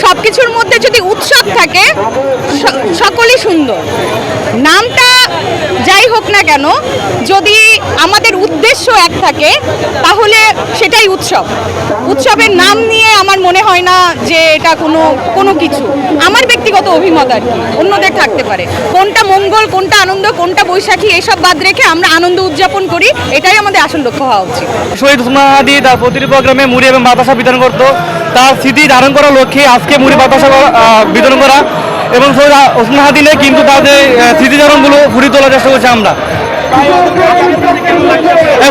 সবকিছুর মধ্যে যদি উৎসব থাকে সকলই সুন্দর। নামটা যাই হোক না কেন, যদি আমাদের উদ্দেশ্য এক থাকে তাহলে সেটাই উৎসব। উৎসবের নাম নিয়ে আমার মনে হয় না যে এটা কোনো কিছু, আমার ব্যক্তিগত অভিমত আর কি, অন্যদের থাকতে পারে। কোনটা মঙ্গল, কোনটা আনন্দ, কোনটা বৈশাখী, এসব বাদ রেখে আমরা আনন্দ উদযাপন করি, এটাই আমাদের আসল লক্ষ্য হওয়া উচিত। শহীদ ওসমান হাদি তার প্রতিটি প্রোগ্রামে মুড়ি এবং বাতাসা বিতরণ করতো। তার স্মৃতি ধারণ করার লক্ষ্যে আজকে মুড়ি বাতাসা বিতরণ করা এবং শহীদ ওসমান হাদি নিয়ে কিন্তু তাদের স্মৃতিচারণগুলো ফুটিয়ে তোলার চেষ্টা করছি আমরা।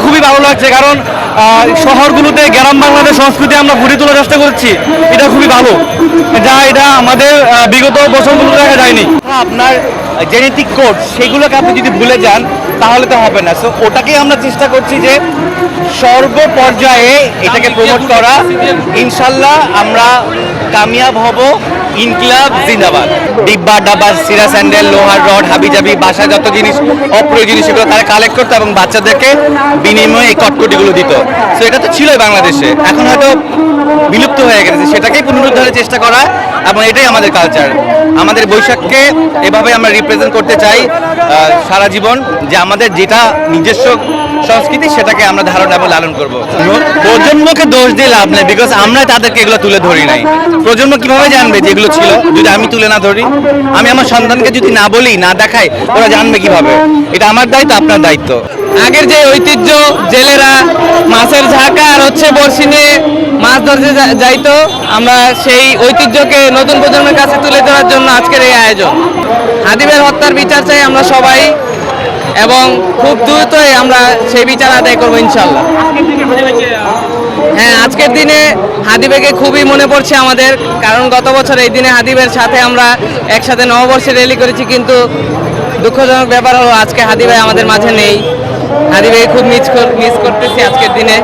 খুবই ভালো লাগছে, কারণ শহরগুলোতে গ্রাম বাংলাদেশ সংস্কৃতি আমরা ফুটিয়ে তোলার চেষ্টা করছি, এটা খুবই ভালো, এটা আমাদের বিগত বছরগুলো দেখা যায়নি। আপনার জেনেটিক কোড সেগুলোকে আপনি যদি ভুলে যান তাহলে তো হবে না। সো ওটাকেই আমরা চেষ্টা করছি যে সর্বপর্যায়ে এটাকে প্রমোট করা। ইনশাল্লাহ আমরা কামিয়াব হব। ইনকিলাব জিন্দাবাদ। ডিব্বা ডাব্বা, সিরা স্যান্ডেল, লোহার রড, হাবিজাবি, বাসায় যত জিনিস অপ্রয়োজনীয় সেগুলো তারা কালেক্ট করতো এবং বাচ্চাদেরকে বিনিময়ে এই কটকটিগুলো দিত। সো এটা তো ছিলই বাংলাদেশে, এখন হয়তো বিলুপ্ত হয়ে গেছে, সেটাকেই পুনরুদ্ধারের চেষ্টা করা এবং এটাই আমাদের কালচার। আমাদের বৈশাখকে এভাবে আমরা রিপ্রেজেন্ট করতে চাই সারা জীবন, যে আমাদের যেটা নিজস্ব সংস্কৃতি সেটাকে আমরা ধারণ এবং লালন করব। প্রজন্মকে দোষ দিয়ে লাভ নেই, বিকজ আমরা তাদেরকে এগুলো তুলে ধরি নাই। প্রজন্ম কিভাবে জানবে যেগুলো ছিল যদি আমি তুলে না ধরি? আমি আমার সন্তানকে যদি না বলি, না দেখাই, ওরা জানবে কিভাবে? এটা আমার দায়িত্ব, আপনার দায়িত্ব। আগের যে ঐতিহ্য, জেলেরা মাছের ঝাঁকা আর বড়শি নিয়ে মাছ ধরতে যাইতো, আমরা সেই ঐতিহ্যকে নতুন প্রজন্মের কাছে তুলে ধরার জন্য আজকের এই আয়োজন। হাদিবের হত্যার বিচার চাই আমরা সবাই, এবং খুব দ্রুতই আমরা সেই বিচার আদায় করবো ইনশাল্লাহ। হ্যাঁ, আজকের দিনে হাদিবেকে খুবই মনে পড়ছে আমাদের, কারণ গত বছর এই দিনে হাদিবের সাথে আমরা একসাথে নববর্ষে র্যালি করেছি, কিন্তু দুঃখজনক ব্যাপার হলো আজকে হাদিভাই আমাদের মাঝে নেই। হাদিভাই খুব মিস করতেছি আজকের দিনে।